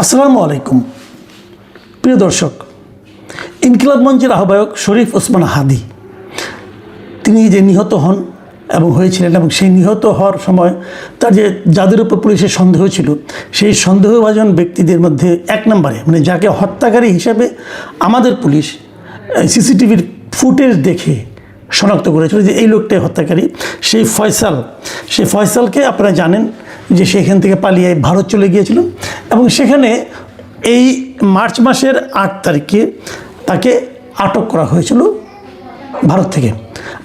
আসসালামু আলাইকুম প্রিয় দর্শক, ইনকিলাব মঞ্চের আহ্বায়ক শরীফ ওসমান হাদি তিনি যে নিহত হন এবং হয়েছিলেন, এবং সেই নিহত হওয়ার সময় তার যে যাদের উপর পুলিশের সন্দেহ ছিল, সেই সন্দেহভাজন ব্যক্তিদের মধ্যে এক নম্বরে মানে যাকে হত্যাকারী হিসাবে আমাদের পুলিশ সিসিটিভির ফুটেজ দেখে শনাক্ত করেছিল যে এই লোকটাই হত্যাকারী, সেই ফয়সালকে আপনারা জানেন যে সেখান থেকে পালিয়ে ভারত চলে গিয়েছিল এবং সেখানে এই মার্চ মাসের 8 তারিখে তাকে আটক করা হয়েছিল ভারত থেকে।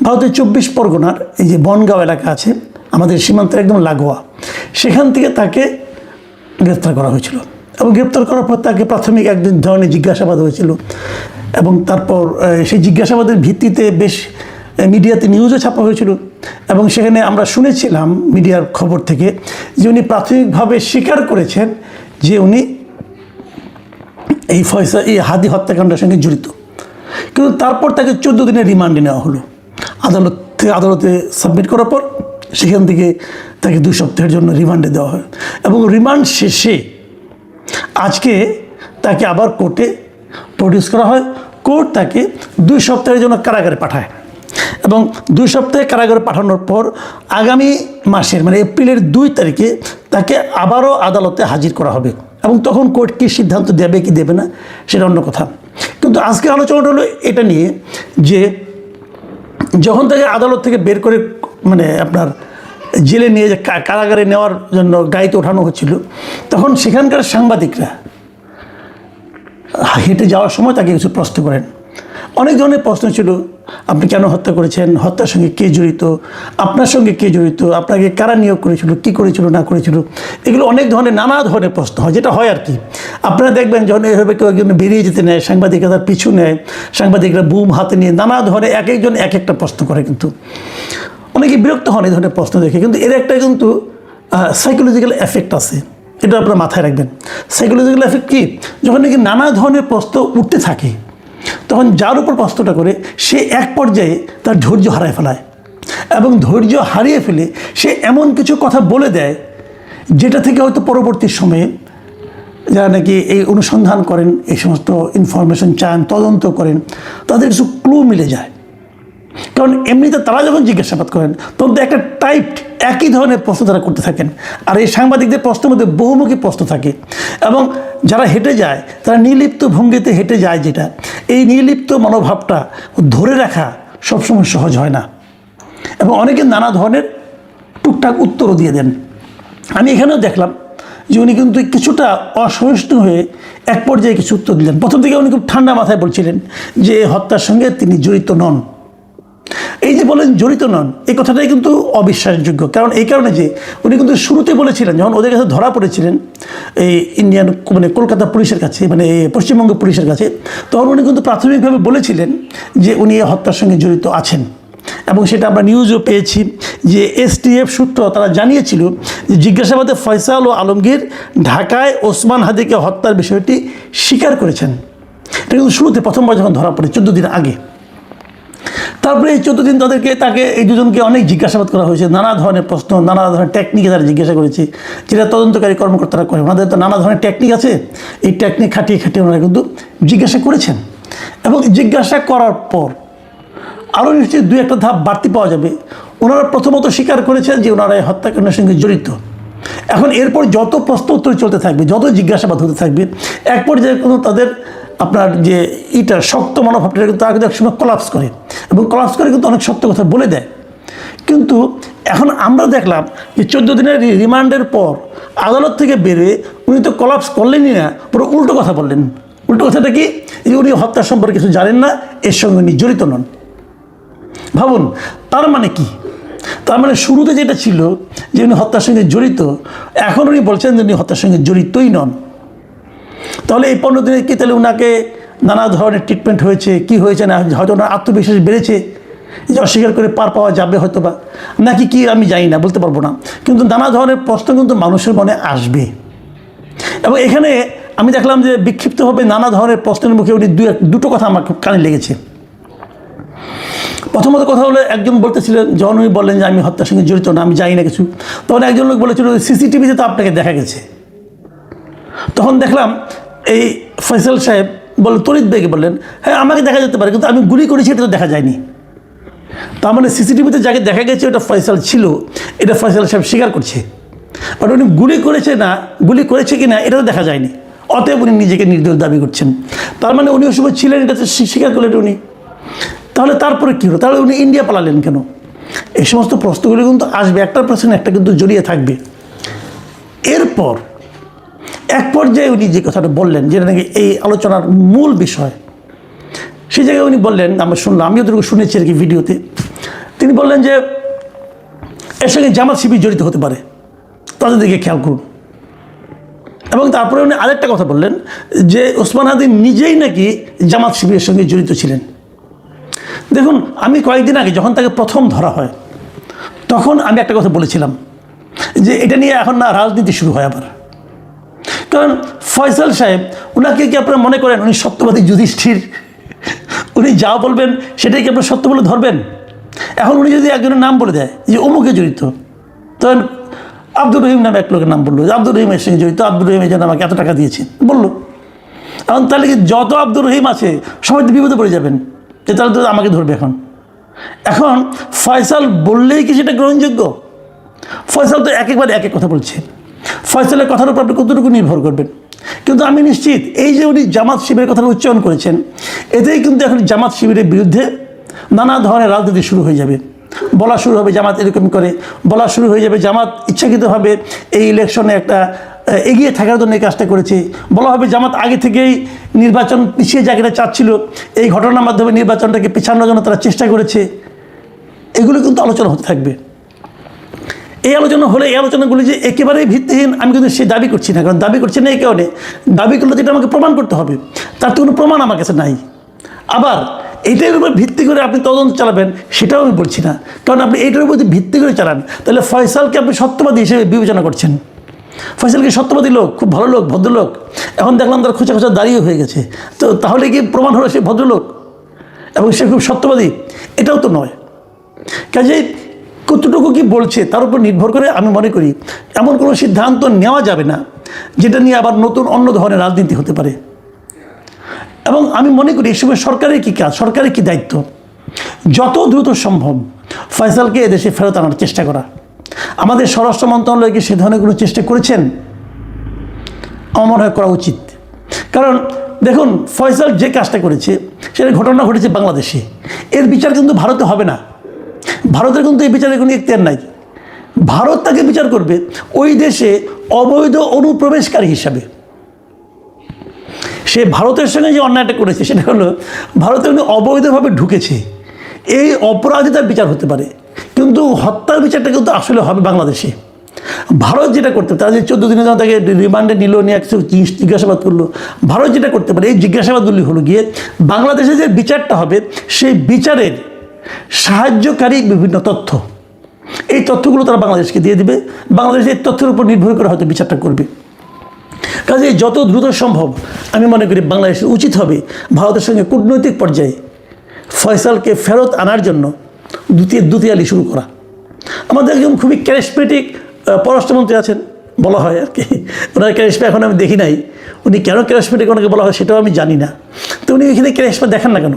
ভারতের 24 পরগনার এই যে বনগাঁও এলাকা আছে আমাদের সীমান্তের একদম লাগোয়া, সেখান থেকে তাকে গ্রেফতার করা হয়েছিল এবং গ্রেফতার করার পর তাকে প্রাথমিক একদিন ধরনের জিজ্ঞাসাবাদ হয়েছিল এবং তারপর সেই জিজ্ঞাসাবাদের ভিত্তিতে বেশ মিডিয়াতে নিউজও ছাপা হয়েছিল এবং সেখানে আমরা শুনেছিলাম মিডিয়ার খবর থেকে যে উনি প্রাথমিকভাবে স্বীকার করেছেন যে উনি এই হাদি হত্যাকাণ্ডের সঙ্গে জড়িত। কিন্তু তারপর তাকে 14 দিনের রিমান্ডে নেওয়া হলো আদালতে সাবমিট করার পর সেখান থেকে তাকে 2 সপ্তাহের জন্য রিমান্ডে দেওয়া হয় এবং রিমান্ড শেষে আজকে তাকে আবার কোর্টে প্রডিউস করা হয়। কোর্ট তাকে 2 সপ্তাহের জন্য কারাগারে পাঠায় এবং 2 সপ্তাহে কারাগারে পাঠানোর পর আগামী মাসের মানে এপ্রিলের 2 তারিখে তাকে আবারও আদালতে হাজির করা হবে এবং তখন কোর্ট কী সিদ্ধান্ত দেবে কি দেবে না সেটা অন্য কথা। কিন্তু আজকে আলোচনাটা হলো এটা নিয়ে যে যখন তাকে আদালত থেকে বের করে মানে আপনার জেলে নিয়ে যে কারাগারে নেওয়ার জন্য গাড়িতে ওঠানো হচ্ছিল, তখন সেখানকার সাংবাদিকরা হেঁটে যাওয়ার সময় তাকে কিছু প্রশ্ন করেন। অনেক ধরনের প্রশ্ন ছিল, আপনি কেন হত্যা করেছেন, হত্যার সঙ্গে কে জড়িত, আপনার সঙ্গে কে জড়িত, আপনাকে কারা নিয়োগ করেছিল, কী করেছিল না করেছিল, এগুলো অনেক ধরনের নানা ধরনের প্রশ্ন হয়, যেটা হয় আর কি। আপনারা দেখবেন যখন এভাবে কেউ একজন বেরিয়ে যেতে নেয়, সাংবাদিকরা তার পিছু নেয়, সাংবাদিকরা বুম হাতে নিয়ে নানা ধরনের এক একজন এক একটা প্রশ্ন করে, কিন্তু অনেকে বিরক্ত হন এই ধরনের প্রশ্ন দেখে। কিন্তু এর একটা কিন্তু সাইকোলজিক্যাল এফেক্ট আছে, এটা আপনারা মাথায় রাখবেন। সাইকোলজিক্যাল এফেক্ট কী, যখন নাকি নানা ধরনের প্রশ্ন উঠতে থাকে তখন যার উপর প্রশ্নটা করে সে এক পর্যায়ে তার ধৈর্য হারায় ফেলায় এবং ধৈর্য হারিয়ে ফেলে সে এমন কিছু কথা বলে দেয় যেটা থেকে হয়তো পরবর্তী সময়ে যারা নাকি এই অনুসন্ধান করেন, এই সমস্ত ইনফরমেশন চান, তদন্ত করেন, তাদের কিছু ক্লু মিলে যায়। কারণ এমনিতে তারা যখন জিজ্ঞাসাবাদ করেন তখন তো একটা টাইপড একই ধরনের প্রশ্ন তারা করতে থাকেন, আর এই সাংবাদিকদের প্রশ্নের মধ্যে বহুমুখী প্রশ্ন থাকে এবং যারা হেঁটে যায় তারা নির্লিপ্ত ভঙ্গিতে হেঁটে যায়, যেটা এই নির্লিপ্ত মনোভাবটা ধরে রাখা সবসময় সহজ হয় না এবং অনেকে নানা ধরনের টুকটাক উত্তরও দিয়ে দেন। আমি এখানেও দেখলাম যে উনি কিন্তু কিছুটা অসহিষ্ণু হয়ে এক পর্যায়ে কিছু উত্তর দিলেন। প্রথম থেকে উনি খুব ঠান্ডা মাথায় বলছিলেন যে হত্যার সঙ্গে তিনি জড়িত নন। এই যে বলেন জড়িত নন, এই কথাটাই কিন্তু অবিশ্বাসযোগ্য। কারণ এই কারণে যে উনি কিন্তু শুরুতে বলেছিলেন, যখন ওদের কাছে ধরা পড়েছিলেন এই ইন্ডিয়ান মানে কলকাতা পুলিশের কাছে, মানে পশ্চিমবঙ্গ পুলিশের কাছে, তখন উনি কিন্তু প্রাথমিকভাবে বলেছিলেন যে উনি এই হত্যার সঙ্গে জড়িত আছেন এবং সেটা আমরা নিউজও পেয়েছি যে STF সূত্র তারা জানিয়েছিল যে জিজ্ঞাসাবাদে ফয়সাল ও আলমগীর ঢাকায় ওসমান হাদিকে হত্যার বিষয়টি স্বীকার করেছেন। এটা কিন্তু শুরুতে প্রথমবার যখন ধরা পড়ে 14 দিন আগে। তারপরে এই 14 দিন তাকে এই দুজনকে অনেক জিজ্ঞাসাবাদ করা হয়েছে, নানা ধরনের প্রশ্ন, নানা ধরনের টেকনিকে তারা জিজ্ঞাসা করেছে, যেটা তদন্তকারী কর্মকর্তারা করে। ওনাদের তো নানা ধরনের টেকনিক আছে, এই টেকনিক খাটিয়ে ওনারা কিন্তু জিজ্ঞাসা করেছেন এবং জিজ্ঞাসা করার পর আরও নিশ্চয়ই 2-1টা ধাপ বাড়তি পাওয়া যাবে। ওনারা প্রথমত স্বীকার করেছেন যে ওনারা এই হত্যাকাণ্ডের সঙ্গে জড়িত। এখন এরপর যত প্রশ্ন উত্তর চলতে থাকবে, যত জিজ্ঞাসাবাদ হতে থাকবে, এক পর্যায়ে কোনো তাদের আপনার যে শক্ত মনোভাবটা কিন্তু তারা কিন্তু একসময় কলাপস করে এবং কলাপস করে কিন্তু অনেক সত্য কথা বলে দেয়। কিন্তু এখন আমরা দেখলাম যে 14 দিনের রিমান্ডের পর আদালত থেকে বেরোয় উনি তো কলাপস করলেনই না, পুরো উল্টো কথা বললেন। উল্টো কথাটা কি, যে উনি হত্যা সম্পর্কে কিছু জানেন না, এর সঙ্গে উনি জড়িত নন। ভাবুন, তার মানে কি? তার মানে শুরুতে যেটা ছিল যে উনি হত্যার সঙ্গে জড়িত, এখন উনি বলছেন যে উনি হত্যার সঙ্গে জড়িতই নন। তাহলে এই 15 দিনে কি তাহলে ওনাকে নানা ধরনের ট্রিটমেন্ট হয়েছে, কি হয়েছে না, হয়তো ওনার আত্মবিশ্বাস বেড়েছে যে অস্বীকার করে পার পাওয়া যাবে হয়তো বা, নাকি কি আমি জানি না, বলতে পারবো না। কিন্তু নানা ধরনের প্রশ্ন কিন্তু মানুষের মনে আসবে এবং এখানে আমি দেখলাম যে বিক্ষিপ্তভাবে নানা ধরনের প্রশ্নের মুখে উনি দুটো কথা আমার খুব কানে লেগেছে। প্রথমত কথা হলো, একজন বলতেছিলেন, যখন উনি বললেন যে আমি হত্যার সঙ্গে জড়িত না, আমি জানি না কিছু, তখন একজন লোক বলেছিল সিসিটিভিতে তো আপনাকে দেখা গেছে। তখন দেখলাম এই ফয়সাল সাহেব বলে তড়িৎ বেগে বললেন, হ্যাঁ আমাকে দেখা যেতে পারে, কিন্তু আমি গুলি করেছি এটা তো দেখা যায়নি। তার মানে সিসিটিভিতে যাকে দেখা গেছে ওটা ফয়সাল ছিল, এটা ফয়সাল সাহেব স্বীকার করছে। বাট উনি গুলি করেছে কি না এটা তো দেখা যায়নি, অতএব উনি নিজেকে নির্দোষ দাবি করছেন। তার মানে উনি ওই সময় ছিলেন, এটা তো স্বীকার করলেন উনি। তাহলে তারপরে কী হলো? তাহলে উনি ইন্ডিয়া পালালেন কেন? এই সমস্ত প্রশ্নগুলি কিন্তু আসবে, একটার প্রশ্ন একটা কিন্তু জড়িয়ে থাকবে। এরপর এক পর্যায়ে উনি যে কথাটা বললেন, যেটা নাকি এই আলোচনার মূল বিষয়, সেই জায়গায় উনি বললেন, আমরা শুনলাম, আমিও যতটুকু শুনেছি আর কি ভিডিওতে, তিনি বললেন যে এর সঙ্গে জামাত শিবির জড়িত হতে পারে, তাদের দিকে খেয়াল করুন। এবং তারপরে উনি আরেকটা কথা বললেন যে ওসমান হাদি নিজেই নাকি জামাত শিবিরের সঙ্গে জড়িত ছিলেন। দেখুন, আমি কয়েকদিন আগে যখন তাকে প্রথম ধরা হয় তখন আমি একটা কথা বলেছিলাম যে এটা নিয়ে এখন না রাজনীতি শুরু হয় আবার। কারণ ফয়সাল সাহেব, ওনাকে কি আপনারা মনে করেন উনি সত্যবাদী যুধিষ্ঠির? উনি যা বলবেন সেটাই কি আপনার সত্য বলে ধরবেন? এখন উনি যদি একজনের নাম বলে দেয় যে অমুকে জড়িত, তখন আব্দুর রহিম নামে এক লোকের নাম বললো যে আব্দুর রহিমের সঙ্গে জড়িত, আব্দুর রহিম এই জন্য আমাকে এত টাকা দিয়েছে বললো। এখন তাহলে কি যত আব্দুর রহিম আছে সবাই তো বিপদে পড়ে যাবেন, যে তাহলে তো আমাকে ধরবে। এখন ফয়সাল বললেই কি সেটা গ্রহণযোগ্য? ফয়সাল তো একেবারে এক এক কথা বলছে, ফয়সালের কথার উপর আপনি কতটুকু নির্ভর করবেন? কিন্তু আমি নিশ্চিত এই যে উনি জামাত শিবিরের কথা উচ্চারণ করেছেন, এতেই কিন্তু এখন জামাত শিবিরের বিরুদ্ধে নানা ধরনের রাজনীতি শুরু হয়ে যাবে। বলা শুরু হবে জামাত এরকম করে, বলা শুরু হয়ে যাবে জামাত ইচ্ছাকৃতভাবে এই ইলেকশনে একটা এগিয়ে থাকার জন্য এই কাজটা করেছে। বলা হবে জামাত আগে থেকেই নির্বাচন পিছিয়ে জায়গাটা চাচ্ছিল, এই ঘটনার মাধ্যমে নির্বাচনটাকে পিছানোর জন্য তারা চেষ্টা করেছে। এগুলো কিন্তু আলোচনা হতে থাকবে। এই আলোচনা হলে এই আলোচনাগুলি যে একেবারেই ভিত্তিহীন আমি কিন্তু সে দাবি করছি না, কারণ দাবি করছি না এই কারণে, দাবি করলে যেটা আমাকে প্রমাণ করতে হবে, তার তো কোনো প্রমাণ আমার কাছে নাই। আবার এইটার উপর ভিত্তি করে আপনি তদন্ত চালাবেন সেটাও আমি বলছি না, কারণ আপনি এইটার উপর ভিত্তি করে চালান তাহলে ফয়সালকে আপনি সত্যবাদী হিসেবে বিবেচনা করছেন। ফয়সালকে সত্যবাদী লোক, খুব ভালো লোক, ভদ্রলোক, এখন দেখলাম তার খোঁচা খোঁচা দাঁড়িয়ে হয়ে গেছে, তো তাহলে কি প্রমাণ হলো সে ভদ্রলোক এবং সে খুব সত্যবাদী? এটাও তো নয়। কাজেই কতটুকু কি বলছে তার উপর নির্ভর করে আমি মনে করি এমন কোনো সিদ্ধান্ত নেওয়া যাবে না যেটা নিয়ে আবার নতুন অন্য ধরনের রাজনীতি হতে পারে। এবং আমি মনে করি এই সময় সরকারের কী কাজ, সরকারের কী দায়িত্ব, যত দ্রুত সম্ভব ফয়সালকে এদেশে ফেরত আনার চেষ্টা করা। আমাদের স্বরাষ্ট্র মন্ত্রণালয় কি সে ধরনের কোনো চেষ্টা করেছেন? আমার মনে হয় করা উচিত। কারণ দেখুন, ফয়সাল যে কাজটা করেছে সেটা ঘটনা ঘটেছে বাংলাদেশে, এর বিচার কিন্তু ভারতে হবে না। ভারতের কিন্তু এই বিচারের কোনো ইখতিয়ার নাই। ভারত তাকে বিচার করবে ওই দেশে অবৈধ অনুপ্রবেশকারী হিসাবে। সে ভারতের সঙ্গে যে অন্যায়টা করেছে সেটা হলো ভারতে উনি অবৈধভাবে ঢুকেছে, এই অপরাধী তার বিচার হতে পারে, কিন্তু হত্যার বিচারটা কিন্তু আসলে হবে বাংলাদেশে। ভারত যেটা করতে পারে, তারা যে 14 দিনের জন্য তাকে রিমান্ডে নিল, নিয়ে কিছু জিজ্ঞাসাবাদ করলো, ভারত যেটা করতে পারে এই জিজ্ঞাসাবাদগুলি হলো গিয়ে বাংলাদেশে যে বিচারটা হবে সেই বিচারের সাহায্যকারী বিভিন্ন তথ্য, এই তথ্যগুলো তারা বাংলাদেশকে দিয়ে দিবে, বাংলাদেশ এই তথ্যের উপর নির্ভর করে হয়তো বিচারটা করবে। কাজে যত দ্রুত সম্ভব আমি মনে করি বাংলাদেশের উচিত হবে ভারতের সঙ্গে কূটনৈতিক পর্যায়ে ফয়সালকে ফেরত আনার জন্য দুতিয়ালি শুরু করা। আমাদের একজন খুবই ক্যারিসমেটিক পররাষ্ট্রমন্ত্রী আছেন বলা হয় আর কি, ওনার ক্যারিসমা এখন আমি দেখি নাই, উনি কেন ক্যারিসমেটিক ওনাকে বলা হয় সেটাও আমি জানি না। তো উনি এখানে ক্যারিসমা দেখান না কেন?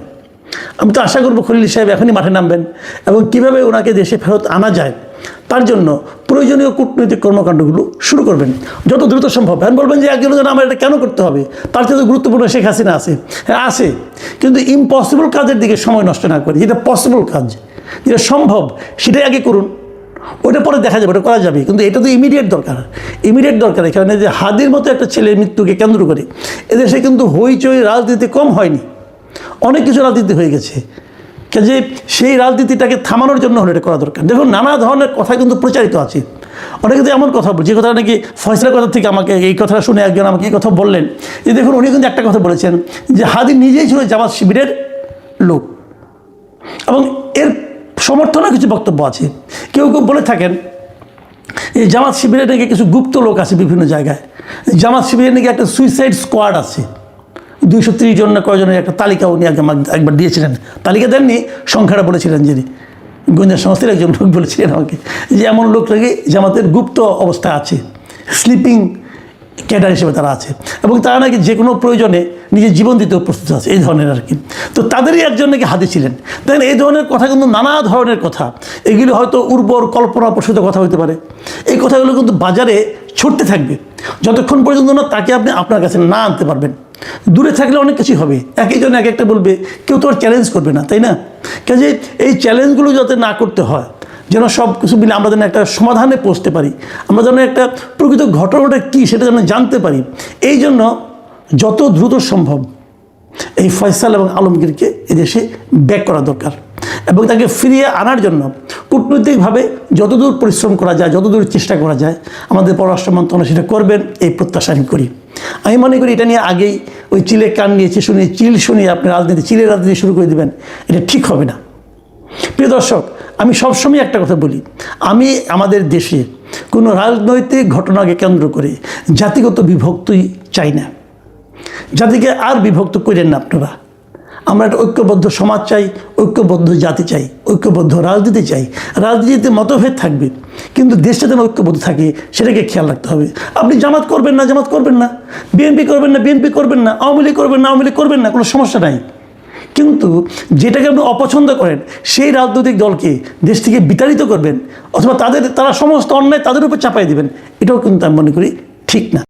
আমি তো আশা করবো খলিল সাহেব এখনই মাঠে নামবেন এবং কীভাবে ওনাকে দেশে ফেরত আনা যায় তার জন্য প্রয়োজনীয় কূটনৈতিক কর্মকাণ্ডগুলো শুরু করবেন যত দ্রুত সম্ভব। এখন বলবেন যে একজন যেন আমার এটা কেন করতে হবে, তার চেয়ে গুরুত্বপূর্ণ শেখ হাসিনা আছে। হ্যাঁ আছে, কিন্তু ইম্পসিবল কাজের দিকে সময় নষ্ট না করে যেটা পসিবল কাজ, যেটা সম্ভব সেটাই আগে করুন, ওইটা পরে দেখা যাবে, ওটা করা যাবে। কিন্তু এটা তো ইমিডিয়েট দরকার, ইমিডিয়েট দরকার। এখানে যে হাদির মতো একটা ছেলের মৃত্যুকে কেন্দ্র করে এদেশে কিন্তু হইচই রাজনীতি কম হয়নি, অনেক কিছু রাজনীতি হয়ে গেছে। যে সেই রাজনীতিটাকে থামানোর জন্য হলে এটা করা দরকার। দেখুন, নানা ধরনের কথা কিন্তু প্রচারিত আছে, অনেকে তো এমন কথা বলছে, যে কথাটা নাকি ফয়সালের কথা থেকে আমাকে এই কথাটা শুনে একজন আমাকে এই কথা বললেন যে দেখুন উনি কিন্তু একটা কথা বলেছেন যে হাদি নিজেই ছিল জামাত শিবিরের লোক, এবং এর সমর্থনে কিছু বক্তব্য আছে। কেউ কেউ বলে থাকেন এই জামাত শিবিরের নাকি কিছু গুপ্ত লোক আছে বিভিন্ন জায়গায়, জামাত শিবিরের নাকি একটা সুইসাইড স্কোয়াড আছে, 230 জন না কয়জনের একটা তালিকা উনি একবার দিয়েছিলেন, তালিকা দেননি, সংখ্যাটা বলেছিলেন। যিনি গোয়েন্দা সংস্থার একজন লোক বলেছিলেন আমাকে যে এমন লোক নাকি জামাতের গুপ্ত অবস্থায় আছে, স্লিপিং ক্যাডার হিসেবে তারা আছে, এবং তারা নাকি যে কোনো প্রয়োজনে নিজের জীবন দিতেও প্রস্তুত আছে, এই ধরনের আর কি। তো তাদেরই একজন নাকি হাদি ছিলেন। দেখেন এই ধরনের কথা কিন্তু নানা ধরনের কথা, এগুলো হয়তো উর্বর কল্পনা প্রসূত কথা হতে পারে। এই কথাগুলো কিন্তু বাজারে ছড়তে থাকবে যতক্ষণ পর্যন্ত না তাকে আপনি আপনার কাছে না আনতে পারবেন। দূরে থাকলে অনেক কিছুই হবে, একজন এক একটা বলবে, কেউ তো আর চ্যালেঞ্জ করবে না, তাই না? কাজে এই চ্যালেঞ্জগুলো যাতে না করতে হয়, যেন সব কিছু মিলে আমরা যেন একটা সমাধানে পৌঁছতে পারি, আমরা যেন একটা প্রকৃত ঘটনাটা কী সেটা যেন জানতে পারি, এই জন্য যত দ্রুত সম্ভব এই ফয়সাল এবং আলমগীরকে এদেশে ব্যাক করা দরকার, এবং তাকে ফিরিয়ে আনার জন্য কূটনৈতিকভাবে যতদূর পরিশ্রম করা যায়, যতদূর চেষ্টা করা যায়, আমাদের পররাষ্ট্র মন্ত্রণালয় সেটা করবেন এই প্রত্যাশা আমি করি। আমি মনে করি এটা নিয়ে আগেই ওই চিলে কান নিয়েছে শুনিয়ে চিল শুনিয়ে আপনি চিলের রাজনীতি শুরু করে দেবেন, এটা ঠিক হবে না। প্রিয় দর্শক, আমি সবসময় একটা কথা বলি, আমি আমাদের দেশে কোনো রাজনৈতিক ঘটনাকে কেন্দ্র করে জাতিগত বিভক্তি চাই না। জাতিকে আর বিভক্ত করেন না আপনারা। আমরা একটা ঐক্যবদ্ধ সমাজ চাই, ঐক্যবদ্ধ জাতি চাই, ঐক্যবদ্ধ রাজনীতি চাই। রাজনীতিতে মতভেদ থাকবে, কিন্তু দেশটা যেন ঐক্যবদ্ধ থাকে সেটাকে খেয়াল রাখতে হবে। আপনি জামাত করবেন না, জামাত করবেন না, বিএনপি করবেন না, বিএনপি করবেন না, আওয়ামী লীগ করবেন না, আওয়ামী লীগ করবেন না, কোনো সমস্যা নাই। কিন্তু যেটাকে আপনি অপছন্দ করেন সেই রাজনৈতিক দলকে দেশ থেকে বিতাড়িত করবেন, অথবা তারা সমস্ত অন্যায় তাদের উপর চাপাই দেবেন, এটাও কিন্তু আমি মনে করি ঠিক না।